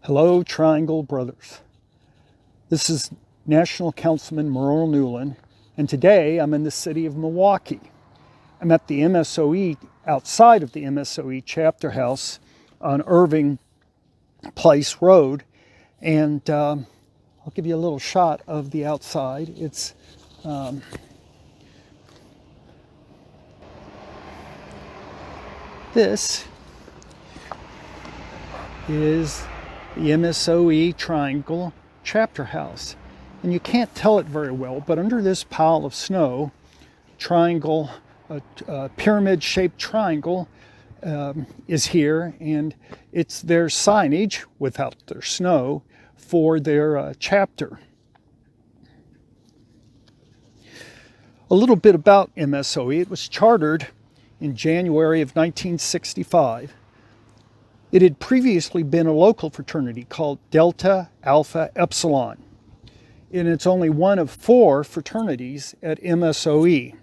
Hello, Triangle Brothers. This is National Councilman Merle Newland, and today I'm in the city of Milwaukee. I'm at the MSOE, outside of the MSOE chapter house on Irving Place Road, and I'll give you a little shot of the outside. This is the MSOE Triangle chapter house. And you can't tell it very well, but under this pile of snow, triangle, a pyramid-shaped triangle is here, and it's their signage, without their snow, for their chapter. A little bit about MSOE. It was chartered in January of 1965. It had previously been a local fraternity called Delta Alpha Epsilon, and it's only one of 4 fraternities at MSOE.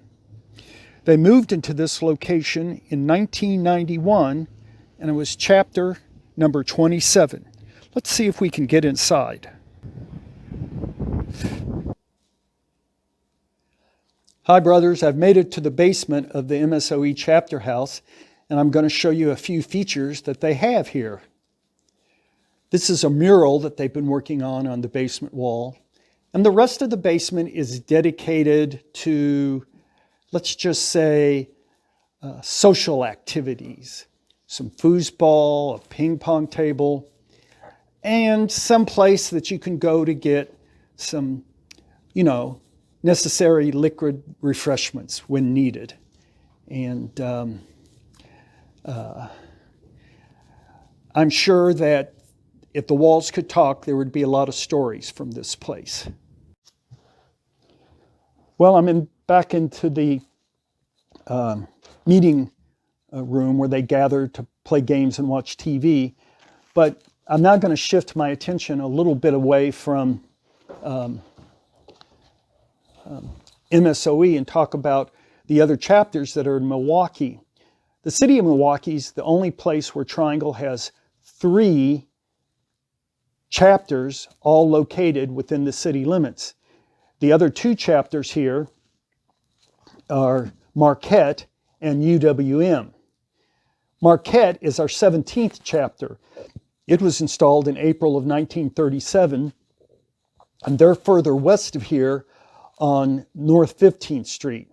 They moved into this location in 1991, and it was chapter number 27. Let's see if we can get inside. Hi, brothers. I've made it to the basement of the MSOE chapter house, and I'm going to show you a few features that they have here. This is a mural that they've been working on the basement wall. And the rest of the basement is dedicated to, let's just say, social activities. Some foosball, a ping pong table, and some place that you can go to get some, necessary liquid refreshments when needed. And I'm sure that if the walls could talk, there would be a lot of stories from this place. Well, I'm back into the meeting room where they gather to play games and watch TV, but I'm now going to shift my attention a little bit away from MSOE and talk about the other chapters that are in Milwaukee. The city of Milwaukee is the only place where Triangle has 3 chapters, all located within the city limits. The other 2 chapters here are Marquette and UWM. Marquette is our 17th chapter. It was installed in April of 1937, and they're further west of here on North 15th Street.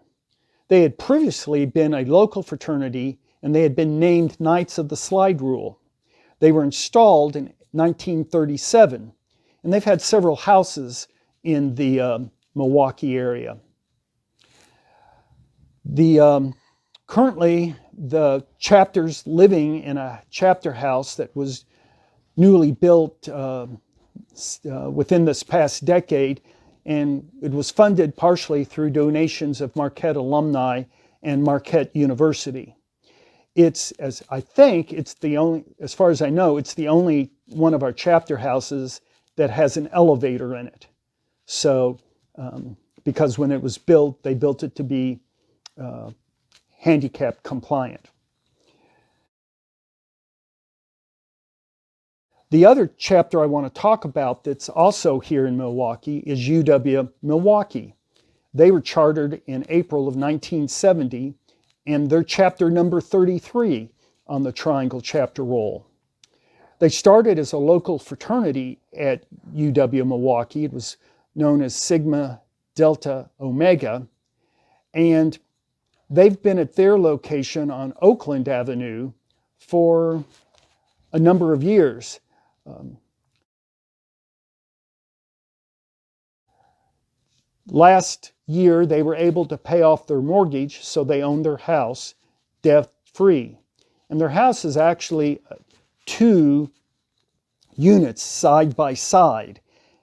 They had previously been a local fraternity, and they had been named Knights of the Slide Rule. They were installed in 1937, and they've had several houses in the Milwaukee area. Currently, the chapter's living in a chapter house that was newly built within this past decade, and it was funded partially through donations of Marquette alumni and Marquette University. As far as I know, it's the only one of our chapter houses that has an elevator in it. So, because when it was built, they built it to be handicap compliant. The other chapter I want to talk about that's also here in Milwaukee is UW Milwaukee. They were chartered in April of 1970, and they're chapter number 33 on the Triangle chapter roll. They started as a local fraternity at UW Milwaukee. It was known as Sigma Delta Omega, and they've been at their location on Oakland Avenue for a number of years. Last year, they were able to pay off their mortgage, so they own their house debt-free. And their house is actually 2 units side by side,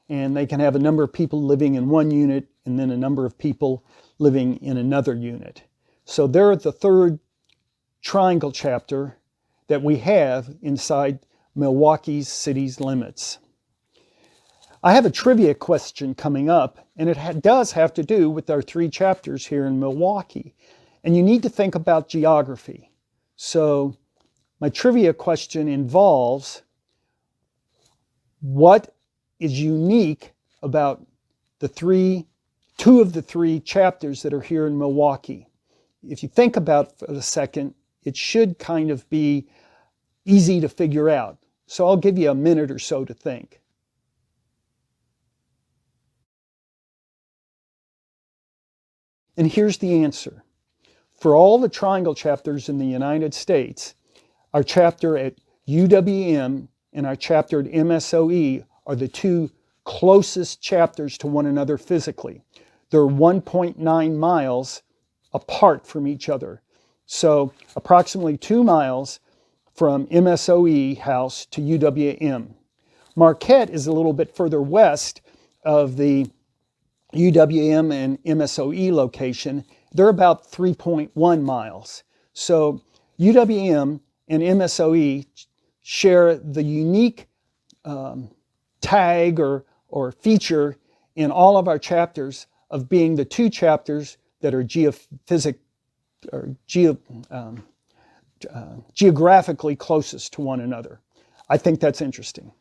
and they can have a number of people living in one unit and then a number of people living in another unit. So they're the 3rd Triangle chapter that we have inside Milwaukee's city's limits. I have a trivia question coming up, and it does have to do with our 3 chapters here in Milwaukee. And you need to think about geography. So my trivia question involves what is unique about two of the three chapters that are here in Milwaukee. If you think about it for a second, it should kind of be easy to figure out. So I'll give you a minute or so to think. And here's the answer. For all the triangle chapters in the United States, our chapter at UWM and our chapter at MSOE are the two closest chapters to one another physically. They're 1.9 miles apart from each other. So approximately 2 miles from MSOE house to UWM. Marquette is a little bit further west of the UWM and MSOE location. They're about 3.1 miles. So UWM and MSOE share the unique tag or feature in all of our chapters of being the two chapters that are geographically closest to one another. I think that's interesting.